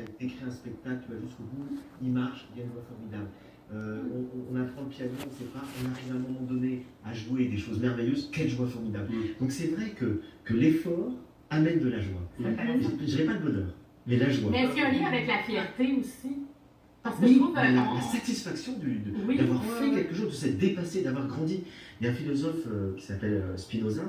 tu as écrit un spectacle, tu vas jusqu'au bout, il marche, il y a une voix formidable. On apprend le piano, on sait pas, on arrive à un moment donné à jouer des choses merveilleuses, quelle joie formidable. Donc c'est vrai que l'effort amène de la joie. Je dirais pas le bonheur, mais la joie. Mais est-ce qu'il y a un lien avec la fierté aussi? Parce que oui, je trouve la satisfaction d'avoir fait quelque chose, de s'être dépassé, d'avoir grandi. Il y a un philosophe qui s'appelle Spinoza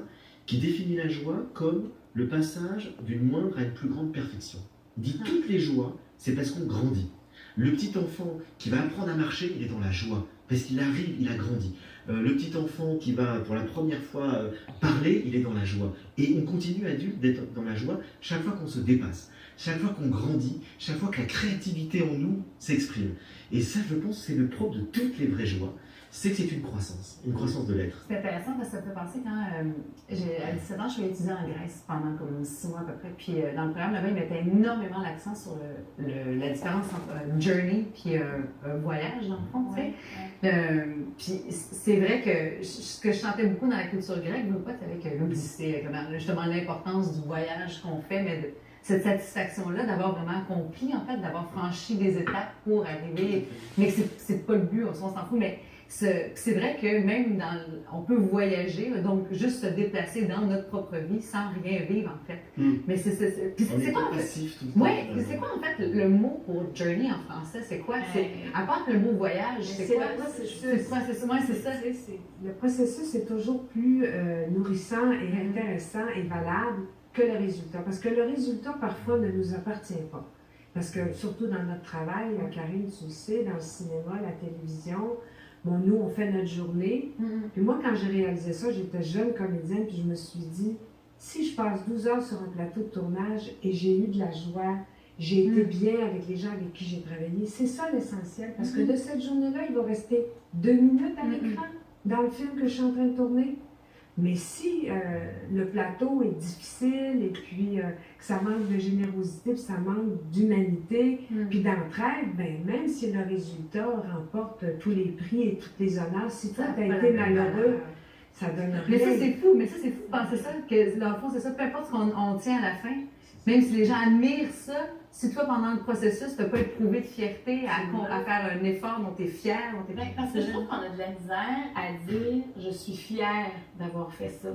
qui définit la joie comme le passage d'une moindre à une plus grande perfection. Il dit toutes les joies, c'est parce qu'on grandit. Le petit enfant qui va apprendre à marcher, il est dans la joie, parce qu'il arrive, il a grandi. Le petit enfant qui va pour la première fois parler, il est dans la joie. Et on continue adulte d'être dans la joie chaque fois qu'on se dépasse, chaque fois qu'on grandit, chaque fois que la créativité en nous s'exprime. Et ça, je pense, c'est le propre de toutes les vraies joies, c'est que c'est une croissance de l'être. C'est intéressant parce que ça me fait penser quand, à 17 ans, je suis étudiante en Grèce pendant comme 6 mois à peu près. Puis dans le programme, là-bas, ils mettaient énormément l'accent sur la différence entre journey puis voyage, dans le fond, tu sais. Puis c'est vrai que ce que je sentais beaucoup dans la culture grecque, je veux pas, avec l'Odyssée, justement l'importance du voyage qu'on fait, mais cette satisfaction-là d'avoir vraiment accompli, en fait, d'avoir franchi des étapes pour arriver. Mais c'est pas le but, on s'en fout, mais c'est vrai que même on peut voyager, donc juste se déplacer dans notre propre vie sans rien vivre, en fait. Mais c'est quoi, en fait? Oui, c'est quoi, en fait, le mot pour journey en français? C'est quoi? À part le mot voyage, c'est quoi? C'est ça. Le processus est toujours plus nourrissant et intéressant et valable que le résultat. Parce que le résultat, parfois, ne nous appartient pas. Parce que, surtout dans notre travail, Karine, tu le sais, dans le cinéma, la télévision, bon, nous, on fait notre journée. Puis moi, quand j'ai réalisé ça, j'étais jeune comédienne, puis je me suis dit, si je passe 12 heures sur un plateau de tournage et j'ai eu de la joie, j'ai été bien avec les gens avec qui j'ai travaillé, c'est ça l'essentiel. Parce que de cette journée-là, il va rester 2 minutes à l'écran dans le film que je suis en train de tourner. Mais si le plateau est difficile et puis que ça manque de générosité, puis ça manque d'humanité, puis d'entraide, ben, même si le résultat remporte tous les prix et tous les honneurs, si toi t'as été malheureux, ça donne rien. Mais ça c'est fou de penser ça, que dans le fond c'est ça, peu importe ce qu'on tient à la fin, même si les gens admirent ça, si toi pendant le processus tu n'as pas éprouvé de fierté à faire un effort dont tu es fier, parce que je trouve qu'on a de la misère à dire je suis fière d'avoir fait ça.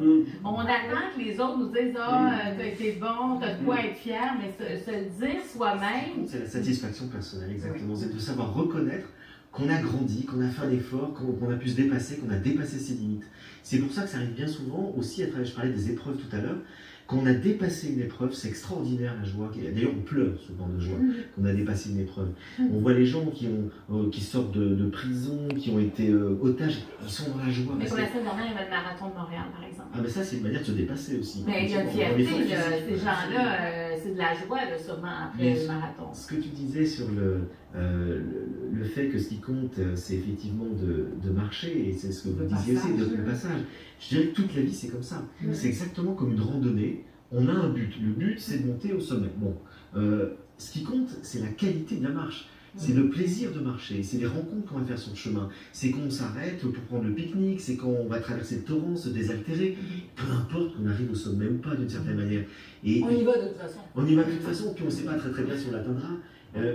On attend que les autres nous disent t'as été bon, t'as de quoi être fier, mais se le dire soi-même. C'est la satisfaction personnelle, exactement. C'est de savoir reconnaître qu'on a grandi, qu'on a fait un effort, qu'on a pu se dépasser, qu'on a dépassé ses limites. C'est pour ça que ça arrive bien souvent aussi à travers, je parlais des épreuves tout à l'heure. Quand on a dépassé une épreuve, c'est extraordinaire la joie. D'ailleurs, on pleure souvent de joie qu'on a dépassé une épreuve. On voit les gens qui sortent de prison, qui ont été otages, ils sont dans la joie. Mais pour la semaine dernière, il y avait le marathon de Montréal, par exemple. Ah, mais ça, c'est une manière de se dépasser aussi. Mais il y a une fierté, ces gens-là, c'est de la joie, sûrement, après le marathon. Ce que tu disais sur le fait que ce qui compte, c'est effectivement de marcher, et c'est ce que vous disiez aussi, le passage. Je dirais que toute la vie, c'est comme ça. C'est exactement comme une randonnée. On a un but. Le but, c'est de monter au sommet. Bon, ce qui compte, c'est la qualité de la marche. C'est le plaisir de marcher, c'est les rencontres qu'on va faire sur le chemin. C'est qu'on s'arrête pour prendre le pique-nique, c'est quand on va traverser le torrent, se désaltérer. Peu importe qu'on arrive au sommet ou pas, d'une certaine manière. Et on y va de toute façon. On y va de toute façon, puis on ne sait pas très bien si on l'atteindra.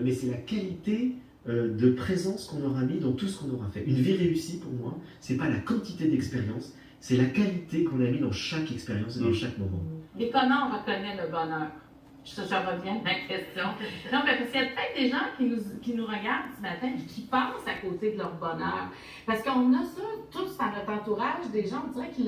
Mais c'est la qualité de présence qu'on aura mis dans tout ce qu'on aura fait. Une vie réussie, pour moi, c'est pas la quantité d'expérience, c'est la qualité qu'on a mis dans chaque expérience et dans chaque moment. Et comment on reconnaît le bonheur? Je reviens à ma question. Non, parce qu'il y a peut-être des gens qui nous regardent ce matin et qui pensent à côté de leur bonheur. Parce qu'on a ça tous dans notre entourage, des gens, on dirait que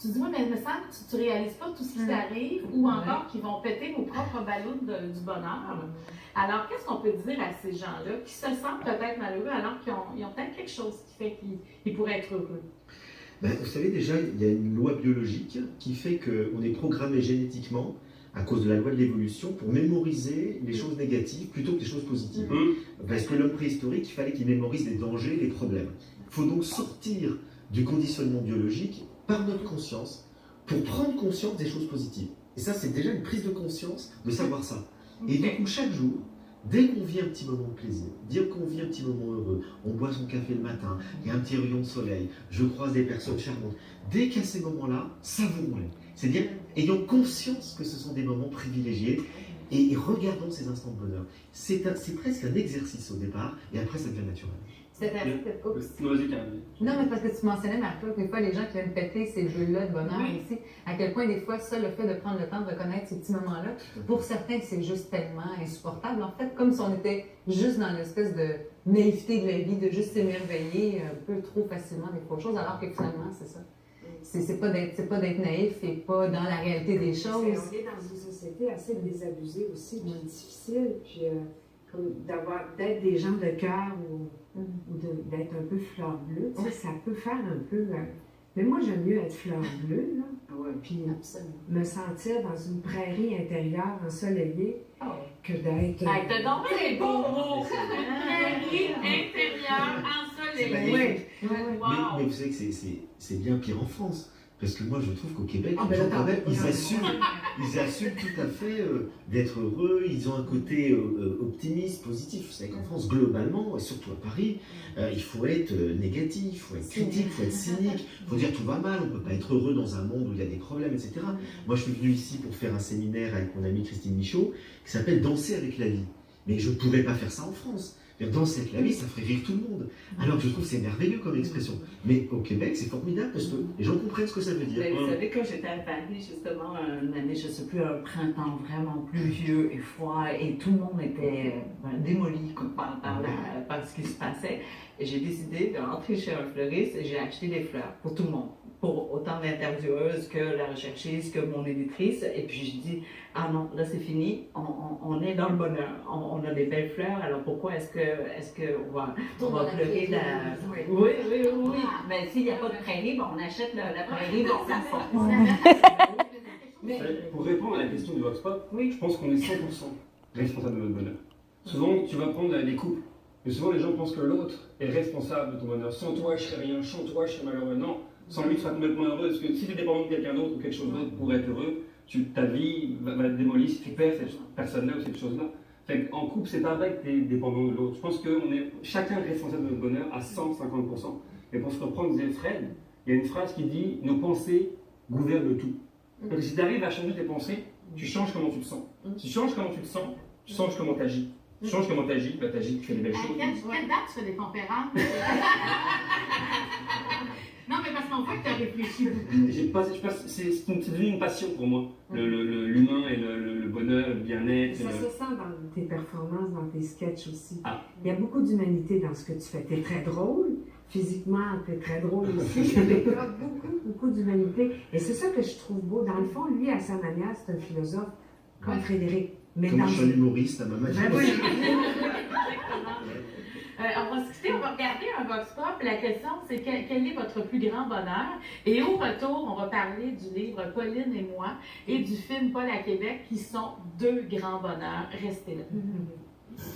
tu dis, oui, mais il me semble que tu ne réalises pas tout ce qui t'arrive, ou encore qu'ils vont péter vos propres ballons du bonheur. Alors, qu'est-ce qu'on peut dire à ces gens-là qui se sentent peut-être malheureux alors qu'ils ont peut-être quelque chose qui fait qu'ils pourraient être heureux? Ben, vous savez, déjà, il y a une loi biologique qui fait qu'on est programmé génétiquement à cause de la loi de l'évolution pour mémoriser les choses négatives plutôt que les choses positives. Parce que l'homme préhistorique, il fallait qu'il mémorise les dangers, les problèmes. Il faut donc sortir du conditionnement biologique par notre conscience pour prendre conscience des choses positives. Et ça, c'est déjà une prise de conscience de savoir ça. Et du coup, chaque jour, dès qu'on vit un petit moment de plaisir, dès qu'on vit un petit moment heureux, on boit son café le matin, il y a un petit rayon de soleil, je croise des personnes charmantes, dès qu'à ces moments-là, savourons-les. C'est-à-dire, ayons conscience que ce sont des moments privilégiés et regardons ces instants de bonheur. C'est presque un exercice au départ, et après ça devient naturel. C'est intéressant. Oups. Vas-y, Caroline. Non, mais parce que tu mentionnais, Marc-Claude, des fois, les gens qui viennent péter ces bulles-là de bonheur aussi, à quel point, des fois, ça, le fait de prendre le temps de reconnaître ces petits moments-là, pour certains, c'est juste tellement insupportable. En fait, comme si on était juste dans l'espèce de naïveté de la vie, de juste s'émerveiller un peu trop facilement des fois choses, alors que finalement, c'est ça. C'est pas d'être naïf et pas dans la réalité des choses. On est dans une société assez désabusée aussi, puis difficile, puis d'être des gens de cœur ou d'être un peu fleur bleue, tu sais, ça peut faire un peu... mais moi, j'aime mieux être fleur bleue, là, puis me sentir dans une prairie intérieure ensoleillée que d'être... Hey, t'as donc les beaux mots! Prairie intérieure ensoleillée. Oui. Wow. Mais vous savez que c'est bien pire en France. Parce que moi, je trouve qu'au Québec, les gens, là, quand même, ils assument tout à fait d'être heureux, ils ont un côté optimiste, positif. Vous savez qu'en France, globalement, et surtout à Paris, il faut être négatif, il faut être critique, il faut être cynique, il faut dire tout va mal, on ne peut pas être heureux dans un monde où il y a des problèmes, etc. Moi, je suis venu ici pour faire un séminaire avec mon amie Christine Michaud, qui s'appelle Danser avec la vie. Mais je ne pourrais pas faire ça en France. Danser avec la vie, ça ferait rire tout le monde. Alors que je trouve que c'est merveilleux comme expression. Mais au Québec, c'est formidable parce que les gens comprennent ce que ça veut dire. Vous savez, quand j'étais à Paris, justement, une année, je ne sais plus, un printemps vraiment pluvieux et froid, et tout le monde était démoli par ce qui se passait. Et j'ai décidé de rentrer chez un fleuriste et j'ai acheté des fleurs pour tout le monde. Pour autant l'intervieweuse que la recherchiste, que mon éditrice. Et puis je dis, ah non, là c'est fini, on est dans le bonheur, on a des belles fleurs, alors pourquoi est-ce qu'on va pleurer la... Oui. Mais s'il n'y a pas de prairie, on achète la prairie dans sa forme. Pour répondre à la question du Vox Pop, je pense qu'on est 100% responsable de notre bonheur. Souvent, tu vas prendre les couples, mais souvent les gens pensent que l'autre est responsable de ton bonheur. Sans toi, je serais rien, sans toi, je serais malheureux. Non. Sans lui, tu seras complètement heureux. Parce que si tu es dépendant de quelqu'un d'autre ou quelque chose d'autre pour être heureux, ta vie va être démolie si tu perds cette personne-là ou cette chose-là. En couple, c'est pas vrai que tu es dépendant de l'autre. Je pense qu'on est chacun responsable de notre bonheur à 150%. Et pour se reprendre, disait Fred, il y a une phrase qui dit « Nos pensées gouvernent tout ». Donc si tu arrives à changer tes pensées, tu changes comment tu te sens. Si tu changes comment tu te sens, tu changes comment tu agis. Tu changes comment tu agis, tu fais des belles choses. Quelle date tu fais des conférences? Non, mais parce qu'on voit que tu as réfléchi beaucoup. C'est devenu une passion pour moi, l'humain et le bonheur, le bien-être. Ça se sent dans tes performances, dans tes sketchs aussi. Ah. Il y a beaucoup d'humanité dans ce que tu fais. Tu es très drôle, physiquement, tu es très drôle aussi. Il y a beaucoup d'humanité. Et c'est ça que je trouve beau. Dans le fond, lui, à sa manière, c'est un philosophe comme Frédéric. Mais comme je suis un humoriste à ma manière. On va se quitter, on va regarder un Vox Pop. La question, c'est quel est votre plus grand bonheur? Et au retour, on va parler du livre Pauline et moi et du film Paul à Québec, qui sont deux grands bonheurs. Restez là.